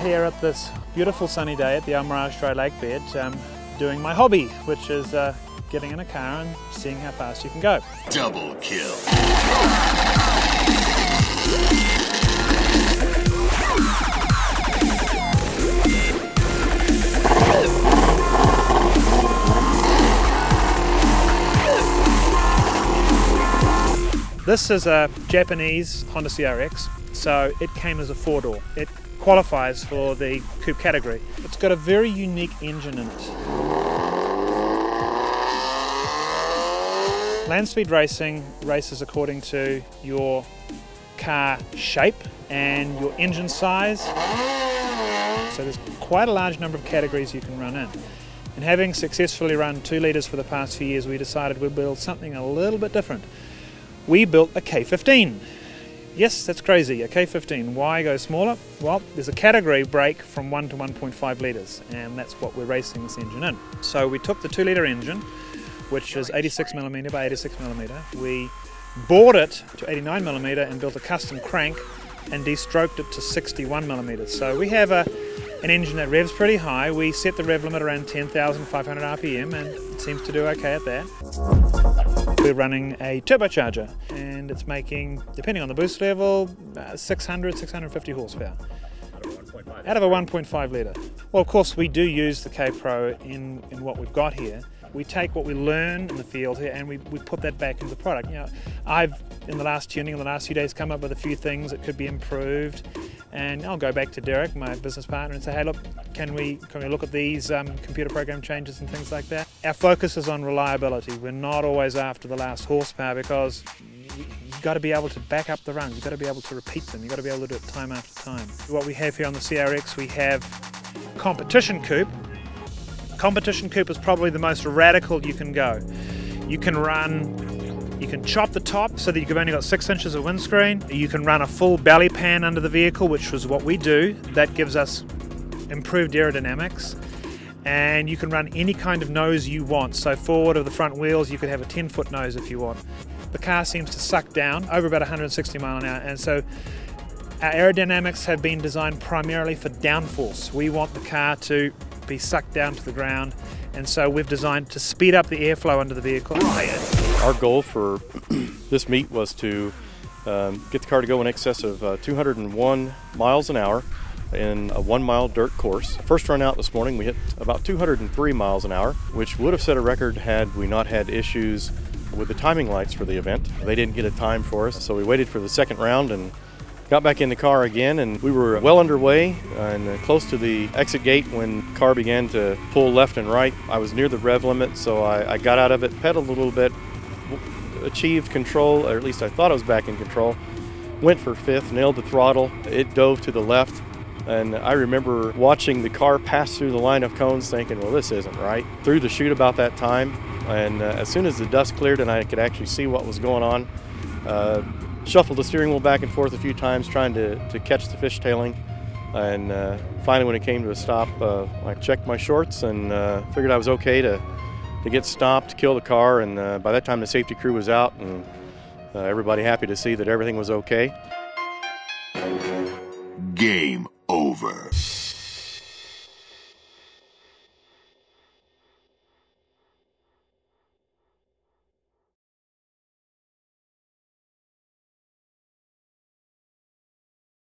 here at this beautiful sunny day at the El Mirage Dry Lake Bed, doing my hobby, which is getting in a car and seeing how fast you can go. Double kill. This is a Japanese Honda CRX, so it came as a four-door. It qualifies for the coupe category. It's got a very unique engine in it. Land speed racing races according to your car shape and your engine size. So there's quite a large number of categories you can run in. And having successfully run 2 litres for the past few years, we decided we'd build something a little bit different. We built a K15. Yes, that's crazy, a K15. Why go smaller? Well, there's a category break from 1 to 1.5 litres, and that's what we're racing this engine in. So we took the 2 litre engine, which is 86mm by 86mm. We bored it to 89mm and built a custom crank and de-stroked it to 61mm. So we have an engine that revs pretty high. We set the rev limit around 10,500 RPM and it seems to do okay at that. We're running a turbocharger and it's making, depending on the boost level, 650 horsepower. Out of a 1.5 litre. Well, of course we do use the K Pro in what we've got here. We take what we learn in the field here and we put that back into the product. You know, I've, in the last tuning, in the last few days, come up with a few things that could be improved, and I'll go back to Derek, my business partner, and say, hey look, can we look at these computer program changes and things like that? Our focus is on reliability. We're not always after the last horsepower because you've got to be able to back up the runs, you've got to be able to repeat them, you've got to be able to do it time after time. What we have here on the CRX, we have competition coupe. Competition coupe is probably the most radical you can go. You can chop the top so that you've only got 6 inches of windscreen. You can run a full belly pan under the vehicle, which was what we do. That gives us improved aerodynamics. And you can run any kind of nose you want. So forward of the front wheels, you could have a 10-foot nose if you want. The car seems to suck down over about 160 miles an hour, and so our aerodynamics have been designed primarily for downforce. We want the car to be sucked down to the ground, and so we've designed to speed up the airflow under the vehicle. Our goal for this meet was to get the car to go in excess of 201 miles an hour in a 1-mile dirt course. First run out this morning we hit about 203 miles an hour, which would have set a record had we not had issues with the timing lights for the event. They didn't get a time for us, so we waited for the second round and got back in the car again, and we were well underway and close to the exit gate when the car began to pull left and right. I was near the rev limit, so I got out of it, pedaled a little bit, achieved control, or at least I thought I was back in control, went for fifth, nailed the throttle, it dove to the left, and I remember watching the car pass through the line of cones thinking, well, this isn't right. Threw the chute about that time, and as soon as the dust cleared and I could actually see what was going on, shuffled the steering wheel back and forth a few times trying to catch the fishtailing, and finally when it came to a stop, I checked my shorts and figured I was okay to get stopped, kill the car, and by that time the safety crew was out and everybody happy to see that everything was okay. Game over.